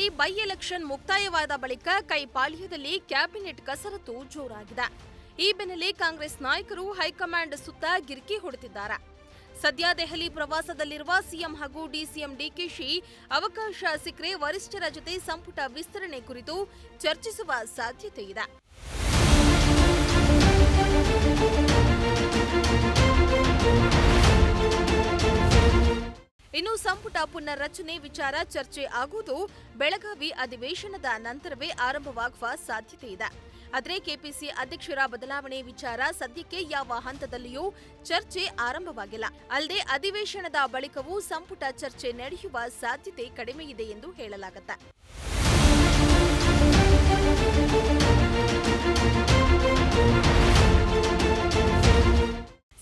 ಬೆಳಗಾವಿಯಲ್ಲಿ by election ಮುಕ್ತಾಯವಾದ ಬಳಿಕ ಕೈಪಾಳ್ಯದಲ್ಲಿ cabinet ಕಸರತ್ತು ಜೋರಾಗಿದೆ. ಈ ಬೆನ್ನಲ್ಲೇ ಕಾಂಗ್ರೆಸ್ ನಾಯಕರು ಹೈಕಮಾಂಡ್ ಸುತ್ತ ಗಿರ್ಕಿ ಹೊಡೆದಿದ್ದಾರೆ. ಸದ್ಯ ದೆಹಲಿ ಪ್ರವಾಸದಲ್ಲಿರುವ ಸಿಎಂ ಹಾಗೂ ಡಿಸಿಎಂ ಡಿಕೆಶಿ ಅವಕಾಶ ಸಿಕ್ಕರೆ ವರಿಷ್ಠರ ಜೊತೆ ಸಂಪುಟ ವಿಸ್ತರಣೆ ಕುರಿತು ಚರ್ಚಿಸುವ ಸಾಧ್ಯತೆ ಇದೆ. ಇನ್ನು ಸಂಪುಟ ಪುನರ್ರಚನೆ ವಿಚಾರ ಚರ್ಚೆ ಆಗುವುದು ಬೆಳಗಾವಿ ಅಧಿವೇಶನದ ನಂತರವೇ ಆರಂಭವಾಗುವ ಸಾಧ್ಯತೆ ಇದೆ. ಆದರೆ ಕೆಪಿಸಿ ಅಧ್ಯಕ್ಷರ ಬದಲಾವಣೆ ವಿಚಾರ ಸದ್ಯಕ್ಕೆ ಯಾವ ಹಂತದಲ್ಲಿಯೂ ಚರ್ಚೆ ಆರಂಭವಾಗಿಲ್ಲ. ಅಲ್ಲದೆ ಅಧಿವೇಶನದ ಬಳಿಕವೂ ಸಂಪುಟ ಚರ್ಚೆ ನಡೆಯುವ ಸಾಧ್ಯತೆ ಕಡಿಮೆ ಇದೆ ಎಂದು ಹೇಳಲಾಗುತ್ತೆ.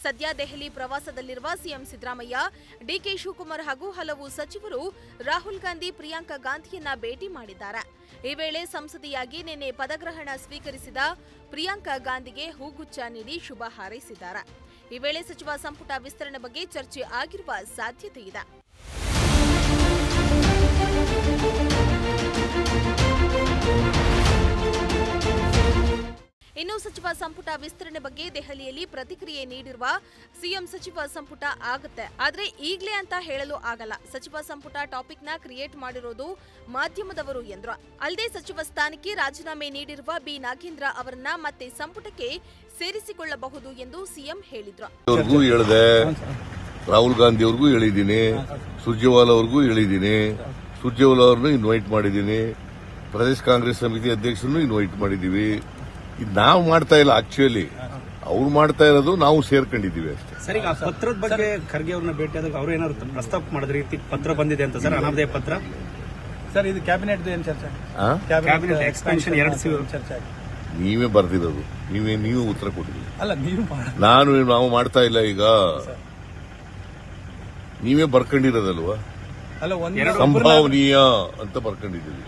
ಸದ್ಯ ದೆಹಲಿ ಪ್ರವಾಸದಲ್ಲಿರುವ ಸಿಎಂ ಸಿದ್ದರಾಮಯ್ಯ, ಡಿಕೆ ಶಿವಕುಮಾರ್ ಹಾಗೂ ಹಲವು ಸಚಿವರು ರಾಹುಲ್ ಗಾಂಧಿ, ಪ್ರಿಯಾಂಕಾ ಗಾಂಧಿಯನ್ನ ಭೇಟಿ ಮಾಡಿದ್ದಾರೆ. ಈ ವೇಳೆ ಸಂಸದೆಯಾಗಿ ನಿನ್ನೆ ಪದಗ್ರಹಣ ಸ್ವೀಕರಿಸಿದ ಪ್ರಿಯಾಂಕಾ ಗಾಂಧಿಗೆ ಹೂಗುಚ್ಛ ನೀಡಿ ಶುಭ ಹಾರೈಸಿದ್ದಾರೆ. ಈ ವೇಳೆ ಸಚಿವ ಸಂಪುಟ ವಿಸ್ತರಣೆ ಬಗ್ಗೆ ಚರ್ಚೆ ಆಗಿರುವ ಸಾಧ್ಯತೆ ಇದೆ. ಇನ್ನು ಸಚಿವ ಸಂಪುಟ ವಿಸ್ತರಣೆ ಬಗ್ಗೆ ದೆಹಲಿಯಲ್ಲಿ ಪ್ರತಿಕ್ರಿಯೆ ನೀಡಿರುವ ಸಿಎಂ ಸಚಿವ ಸಂಪುಟ ಆಗುತ್ತೆ, ಆದ್ರೆ ಈಗಲೇ ಅಂತ ಹೇಳಲು ಆಗಲ್ಲ. ಸಚಿವ ಸಂಪುಟ ಟಾಪಿಕ್ನ ಕ್ರಿಯೇಟ್ ಮಾಡಿರೋದು ಮಾಧ್ಯಮದವರು ಎಂದ್ರು. ಅಲ್ಲದೆ ಸಚಿವ ಸ್ಥಾನಕ್ಕೆ ರಾಜೀನಾಮೆ ನೀಡಿರುವ ಬಿ ನಾಗೇಂದ್ರ ಅವರನ್ನ ಮತ್ತೆ ಸಂಪುಟಕ್ಕೆ ಸೇರಿಸಿಕೊಳ್ಳಬಹುದು ಎಂದು ಸಿಎಂ ಹೇಳಿದ್ರು. ರಾಹುಲ್ ಗಾಂಧಿ ಅವ್ರಿಗೂ ಹೇಳಿದ್ದೀನಿ, ಸುರ್ಜೇವಾಲಾ ಅವ್ರಿಗೂ ಹೇಳಿದ್ದೀನಿ, ಸುರ್ಜೇವಾಲಾ ಅವ್ರನ್ನು ಇನ್ವೈಟ್ ಮಾಡಿದ್ದೀನಿ, ಪ್ರದೇಶ ಕಾಂಗ್ರೆಸ್ ಸಮಿತಿ ಅಧ್ಯಕ್ಷರನ್ನು ಇನ್ವೈಟ್ ಮಾಡಿದ್ದೀವಿ. ಇದು ನಾವು ಮಾಡ್ತಾ ಇಲ್ಲ, ಆಕ್ಚುಲಿ ಅವ್ರು ಮಾಡ್ತಾ ಇರೋದು, ನಾವು ಸೇರ್ಕೊಂಡಿದ್ದೀವಿ ಅಷ್ಟೇ. ಸರ್, ಈಗ ಪತ್ರದ ಬಗ್ಗೆ ಖರ್ಗೆ ಅವ್ರನ್ನ ಭೇಟಿಯಾದಾಗ ಅವ್ರು ಏನಾದ್ರು ಪ್ರಸ್ತಾಪ ಮಾಡಿದ್ರೆ ಪತ್ರ ಬಂದಿದೆ ಅಂತ ಸರ್, ಅನಾಮಧೇಯ ಪತ್ರ. ಸರ್, ಇದು ಕ್ಯಾಬಿನೆಟ್ ಏನು ಚರ್ಚೆ? ಕ್ಯಾಬಿನೆಟ್ ಎಕ್ಸ್ಪೆನ್ಷನ್ 2 ಚರ್ಚೆ ನೀವೇ ಬರ್ದಿರೋದು, ನೀವು ಉತ್ತರ ಕೊಟ್ಟಿಲ್ಲ. ಅಲ್ಲ, ನೀವು ನಾವು ಮಾಡ್ತಾ ಇಲ್ಲ. ಈಗ ನೀವೇ ಬರ್ಕೊಂಡಿರೋದಲ್ವಾ, ಸಂಭಾವನೀಯ ಅಂತ ಬರ್ಕೊಂಡಿದ್ದೀವಿ.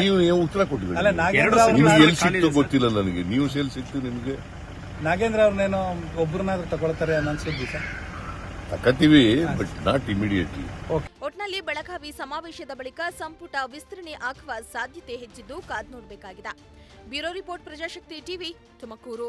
ನೀವು ಉತ್ತರ ಕೊಟ್ಟಿದ್ದೀರಿ. ನಿಮ್ಗೆ ಎಲ್ಲಿ ಸಿಕ್ತು ಗೊತ್ತಿಲ್ಲ ನನಗೆ. ನ್ಯೂಸ್ ಎಲ್ಲಿ ಸಿಕ್ತು ನಿಮ್ಗೆ? ನಾಗೇಂದ್ರ ಅವ್ರನ್ನೇನೋ ಒಬ್ಬರನ್ನಾದ್ರೂ ತಗೊಳ್ತಾರೆ ಅನ್ಸಿದ್ವಿ ಸರ್. ತಕತೀವಿ, ಬಟ್ ನಾಟ್ ಇಮಿಡಿಯೇಟ್ಲಿ. ಒಟ್ನಲ್ಲಿ ಬೆಳಗಾವಿ ಸಮಾವೇಶದ ಬಳಿಕ ಸಂಪುಟ ವಿಸ್ತರಣೆ ಆಗುವ ಸಾಧ್ಯತೆ ಹೆಚ್ಚಿದ್ದು ಕಾದ್ ನೋಡಬೇಕಾಗಿದೆ. Bureau report, Prajashakti TV, Tumakuru.